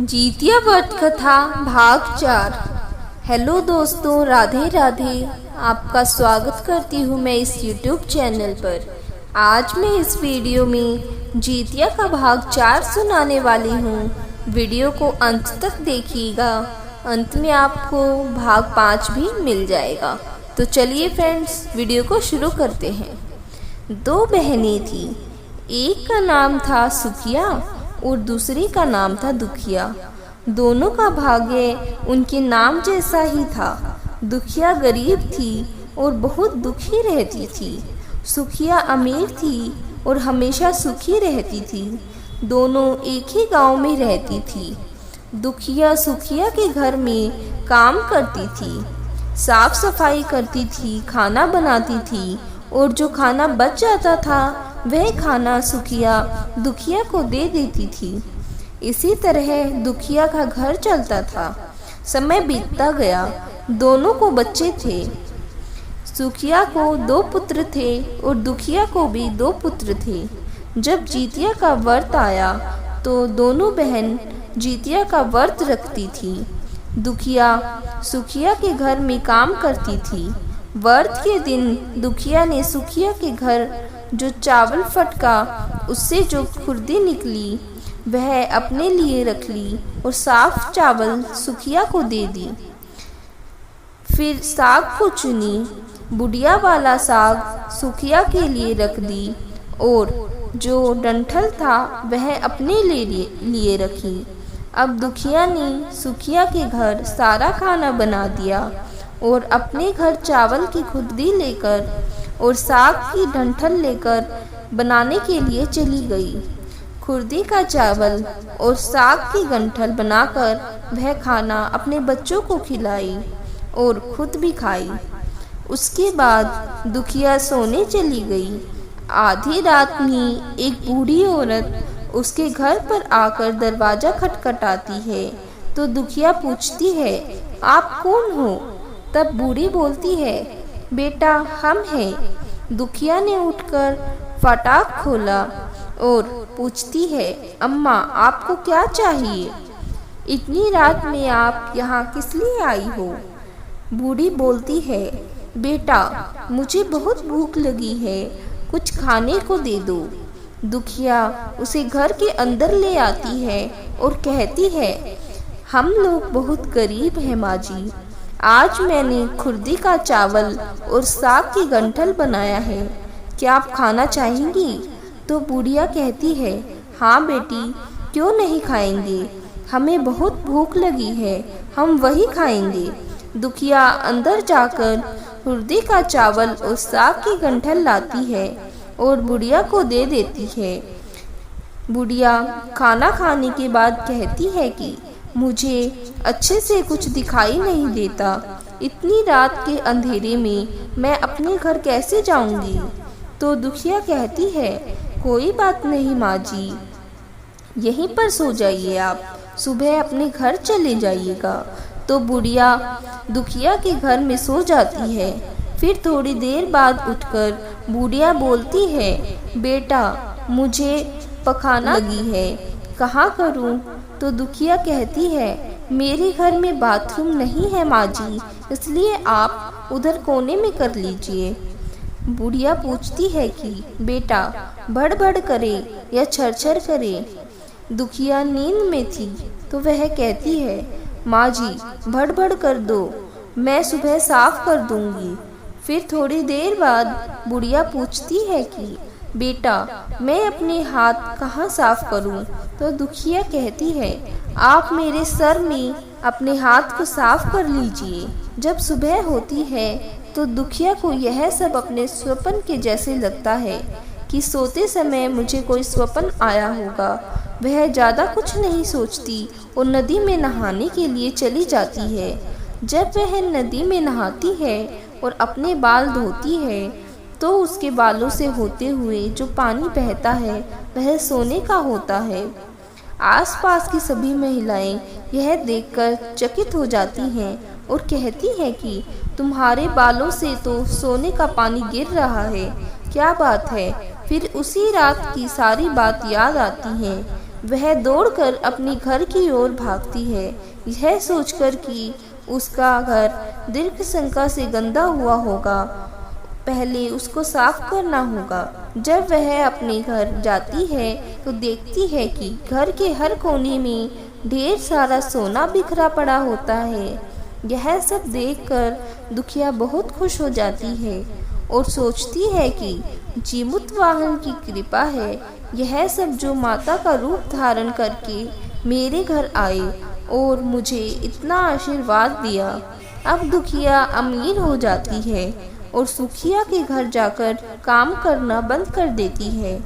जीतिया व्रत कथा भाग 4। हेलो दोस्तों, राधे राधे। आपका स्वागत करती हूँ मैं इस YouTube चैनल पर। आज मैं इस वीडियो में जीतिया का भाग 4 सुनाने वाली हूँ। वीडियो को अंत तक देखिएगा, अंत में आपको भाग 5 भी मिल जाएगा। तो चलिए फ्रेंड्स, वीडियो को शुरू करते हैं। 2 बहनें थी, एक का नाम था सुखिया और दूसरी का नाम था दुखिया। दोनों का भाग्य उनके नाम जैसा ही था। दुखिया गरीब थी और बहुत दुखी रहती थी। सुखिया अमीर थी और हमेशा सुखी रहती थी। दोनों एक ही गांव में रहती थी। दुखिया सुखिया के घर में काम करती थी, साफ सफाई करती थी, खाना बनाती थी और जो खाना बच जाता था वह खाना सुखिया दुखिया को दे देती थी। इसी तरह दुखिया का घर चलता था। समय बीतता गया, दोनों को बच्चे थे। सुखिया को 2 पुत्र थे और दुखिया को भी 2 पुत्र थे। जब जीतिया का व्रत आया तो दोनों बहन जीतिया का व्रत रखती थी। दुखिया सुखिया के घर में काम करती थी। व्रत के दिन दुखिया ने सुखिया के घर जो चावल फटका, उससे जो खुर्दी निकली वह अपने लिए रख ली और साफ चावल सुखिया को दे दी। फिर साग को चुनी, बुढ़िया वाला साग सुखिया के लिए रख दी और जो डंठल था वह अपने लिए रखी। अब दुखिया ने सुखिया के घर सारा खाना बना दिया और अपने घर चावल की खुर्दी लेकर और साग की डंठल लेकर बनाने के लिए चली गई। खुर्दी का चावल और साग की डंठल बनाकर वह खाना अपने बच्चों को खिलाई और खुद भी खाई। उसके बाद दुखिया सोने चली गई। आधी रात में एक बूढ़ी औरत उसके घर पर आकर दरवाजा खटखटाती है तो दुखिया पूछती है, आप कौन हो? तब बूढ़ी बोलती है, बेटा हम हैं। दुखिया ने उठकर फाटक खोला और पूछती है, अम्मा आपको क्या चाहिए? इतनी रात में आप यहाँ किस लिए आई हो? बूढ़ी बोलती है, बेटा मुझे बहुत भूख लगी है, कुछ खाने को दे दो। दुखिया उसे घर के अंदर ले आती है और कहती है, हम लोग बहुत गरीब हैं माँ जी, आज मैंने खुर्दी का चावल और साग की डंठल बनाया है, क्या आप खाना चाहेंगी? तो बुढ़िया कहती है, हाँ बेटी क्यों नहीं खाएंगे, हमें बहुत भूख लगी है, हम वही खाएंगे। दुखिया अंदर जाकर खुर्दी का चावल और साग की डंठल लाती है और बुढ़िया को दे देती है। बुढ़िया खाना खाने के बाद कहती है कि मुझे अच्छे से कुछ दिखाई नहीं देता, इतनी रात के अंधेरे में मैं अपने घर कैसे जाऊंगी? तो दुखिया कहती है, कोई बात नहीं माँ जी, यहीं पर सो जाइए, आप सुबह अपने घर चले जाइएगा। तो बुढ़िया दुखिया के घर में सो जाती है। फिर थोड़ी देर बाद उठकर बुढ़िया बोलती है, बेटा मुझे पखाना लगी है, कहाँ करूँ? तो दुखिया कहती है, मेरे घर में बाथरूम नहीं है माँ जी, इसलिए आप उधर कोने में कर लीजिए। बुढ़िया पूछती है कि बेटा बड़ करे या छर करे? दुखिया नींद में थी तो वह कहती है, माँ जी बड़ कर दो, मैं सुबह साफ कर दूंगी। फिर थोड़ी देर बाद बुढ़िया पूछती है कि बेटा मैं अपने हाथ कहाँ साफ करूं? तो दुखिया कहती है, आप मेरे सर में अपने हाथ को साफ कर लीजिए। जब सुबह होती है तो दुखिया को यह सब अपने स्वप्न के जैसे लगता है कि सोते समय मुझे कोई स्वप्न आया होगा। वह ज़्यादा कुछ नहीं सोचती और नदी में नहाने के लिए चली जाती है। जब वह नदी में नहाती है और अपने बाल धोती है तो उसके बालों से होते हुए जो पानी बहता है वह सोने का होता है। आसपास की सभी महिलाएं यह देखकर चकित हो जाती हैं और कहती हैं कि तुम्हारे बालों से तो सोने का पानी गिर रहा है, क्या बात है? फिर उसी रात की सारी बात याद आती है। वह दौड़कर अपने घर की ओर भागती है, यह सोचकर कि उसका घर दीर्घ शंका से गंदा हुआ होगा, पहले उसको साफ करना होगा। जब वह अपने घर जाती है तो देखती है कि घर के हर कोने में ढेर सारा सोना बिखरा पड़ा होता है। यह सब देखकर दुखिया बहुत खुश हो जाती है और सोचती है कि जीमूत वाहन की कृपा है, यह सब जो माता का रूप धारण करके मेरे घर आए और मुझे इतना आशीर्वाद दिया। अब दुखिया अमीर हो जाती है और सुखिया के घर जाकर काम करना बंद कर देती है।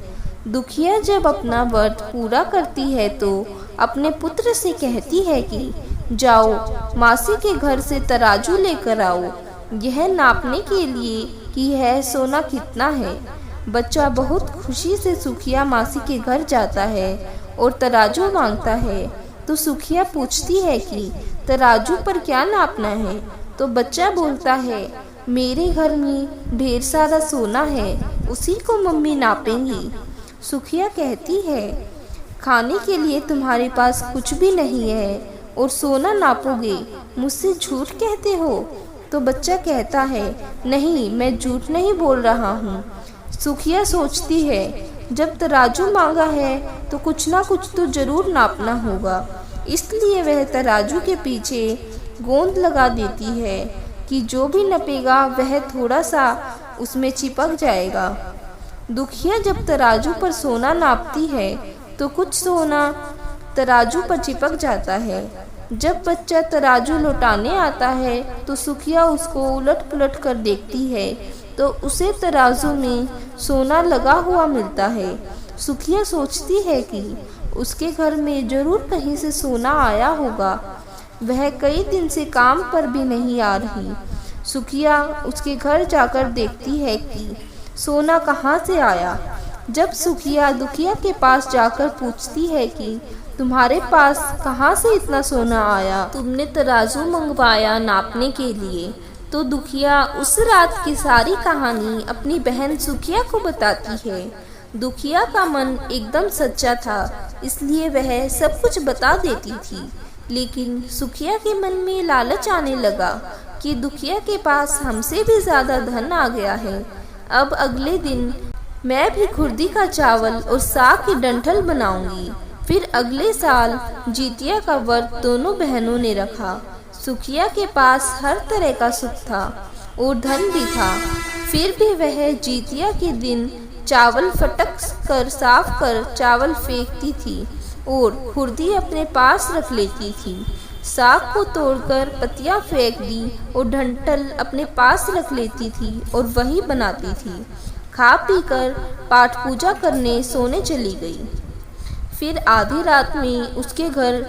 दुखिया जब अपना व्रत पूरा करती है तो अपने पुत्र से कहती है कि जाओ मासी के घर से तराजू लेकर आओ, यह नापने के लिए कि यह सोना कितना है। बच्चा बहुत खुशी से सुखिया मासी के घर जाता है और तराजू मांगता है। तो सुखिया पूछती है कि तराजू पर क्या नापना है। तो बच्चा बोलता है, मेरे घर में ढेर सारा सोना है, उसी को मम्मी नापेंगी। सुखिया कहती है, खाने के लिए तुम्हारे पास कुछ भी नहीं है और सोना नापोगे, मुझसे झूठ कहते हो। तो बच्चा कहता है, नहीं, मैं झूठ नहीं बोल रहा हूँ। सुखिया सोचती है, जब तराजू मांगा है तो कुछ ना कुछ तो जरूर नापना होगा, इसलिए वह तराजू के पीछे गोंद लगा देती है कि जो भी नपेगा वह थोड़ा सा उसमें चिपक जाएगा। दुखिया जब तराजू पर सोना नापती है तो कुछ सोना तराजू पर चिपक जाता है। जब बच्चा तराजू लौटाने आता है तो सुखिया उसको उलट पुलट कर देखती है तो उसे तराजू में सोना लगा हुआ मिलता है। सुखिया सोचती है कि उसके घर में जरूर कहीं से सोना आया होगा, वह कई दिन से काम पर भी नहीं आ रही। सुखिया उसके घर जाकर देखती है कि सोना कहाँ से आया। जब सुखिया दुखिया के पास जाकर पूछती है कि तुम्हारे पास कहाँ से इतना सोना आया, तुमने तराजू मंगवाया नापने के लिए। तो दुखिया उस रात की सारी कहानी अपनी बहन सुखिया को बताती है। दुखिया का मन एकदम सच्चा था, इसलिए वह सब कुछ बता देती थी। लेकिन सुखिया के मन में लालच आने लगा कि दुखिया के पास हमसे भी ज्यादा धन आ गया है। अब अगले दिन मैं भी खुर्दी का चावल और साग की डंठल बनाऊंगी। फिर अगले साल जीतिया का व्रत दोनों बहनों ने रखा। सुखिया के पास हर तरह का सुख था और धन भी था, फिर भी वह जीतिया के दिन चावल फटक कर साफ कर चावल फेंकती थी और खुर्दी अपने पास रख लेती थी। साग को तोड़कर पत्तियां फेंक दी और डंठल अपने पास रख लेती थी और वही बनाती थी। खा पीकर पाठ पूजा करने सोने चली गई। फिर आधी रात में उसके घर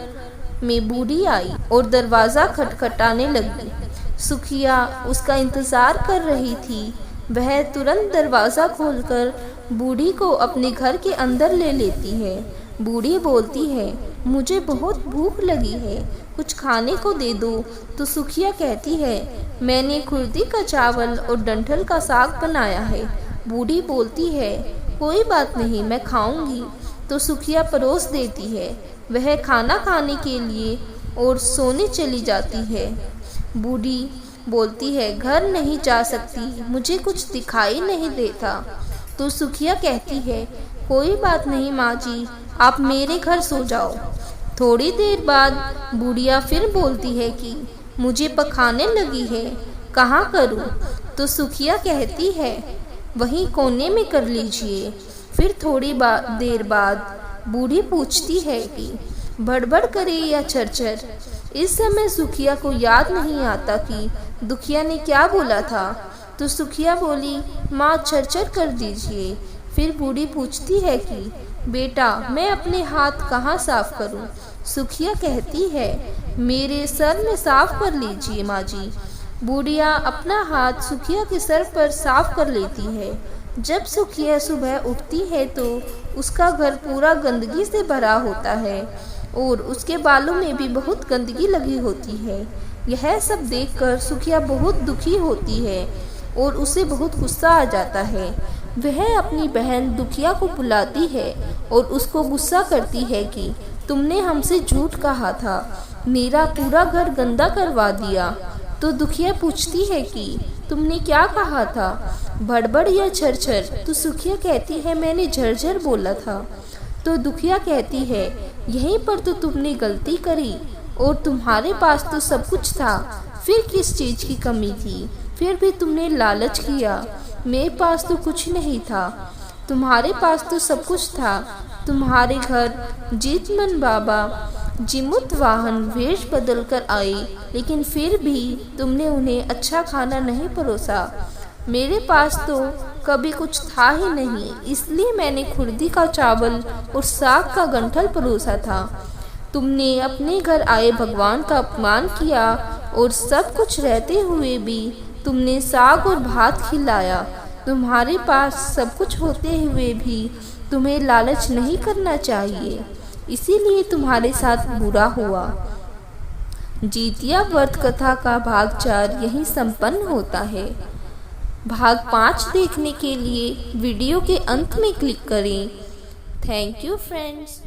में बूढ़ी आई और दरवाज़ा खटखटाने लगी। सुखिया उसका इंतज़ार कर रही थी। वह तुरंत दरवाज़ा खोलकर बूढ़ी को अपने घर के अंदर ले लेती है। बूढ़ी बोलती है, मुझे बहुत भूख लगी है, कुछ खाने को दे दो। तो सुखिया कहती है, मैंने खुर्दी का चावल और डंठल का साग बनाया है। बूढ़ी बोलती है, कोई बात नहीं, मैं खाऊंगी। तो सुखिया परोस देती है। वह खाना खाने के लिए और सोने चली जाती है। बूढ़ी बोलती है, घर नहीं जा सकती, मुझे कुछ दिखाई नहीं देता। तो सुखिया कहती है, कोई बात नहीं माँ जी, आप मेरे घर सो जाओ। थोड़ी देर बाद बुढ़िया फिर बोलती है कि मुझे पखाने लगी है, कहाँ करूँ। तो सुखिया कहती है, वहीं कोने में कर लीजिए। फिर थोड़ी देर बाद बूढ़ी पूछती है कि बड़बड़ करे या चरचर। इस समय सुखिया को याद नहीं आता कि दुखिया ने क्या बोला था। तो सुखिया बोली, माँ चरचर कर दीजिए। फिर बूढ़ी पूछती है कि बेटा मैं अपने हाथ कहाँ साफ करूँ। सुखिया कहती है, मेरे सर में साफ कर लीजिए माँ जी। बूढ़िया अपना हाथ सुखिया के सर पर साफ कर लेती है। जब सुखिया सुबह उठती है तो उसका घर पूरा गंदगी से भरा होता है और उसके बालों में भी बहुत गंदगी लगी होती है। यह सब देखकर सुखिया बहुत दुखी होती है और उसे बहुत गुस्सा आ जाता है। वह अपनी बहन दुखिया को बुलाती है और उसको गुस्सा करती है कि तुमने हमसे झूठ कहा था, मेरा पूरा घर गंदा करवा दिया। तो दुखिया पूछती है कि तुमने क्या कहा था, भड़बड़ या झरझर? तो सुखिया कहती है मैंने झरझर बोला था। तो दुखिया कहती है यहीं पर तो तुमने गलती करी, और तुम्हारे पास तो सब कुछ था, फिर किस चीज़ की कमी थी? फिर भी तुमने लालच किया। मेरे पास तो कुछ नहीं था, तुम्हारे पास तो सब कुछ था। तुम्हारे घर जीतमन बाबा जिमुत वाहन वेश बदल कर आए, लेकिन फिर भी तुमने उन्हें अच्छा खाना नहीं परोसा। मेरे पास तो कभी कुछ था ही नहीं, इसलिए मैंने खुर्दी का चावल और साग का गंठल परोसा था। तुमने अपने घर आए भगवान का अपमान किया, और सब कुछ रहते हुए भी तुमने साग और भात खिलाया। तुम्हारे पास सब कुछ होते हुए भी तुम्हें लालच नहीं करना चाहिए, इसीलिए तुम्हारे साथ बुरा हुआ। जीतिया व्रत कथा का भाग 4 यहीं संपन्न होता है। भाग 5 देखने के लिए वीडियो के अंत में क्लिक करें। Thank you friends.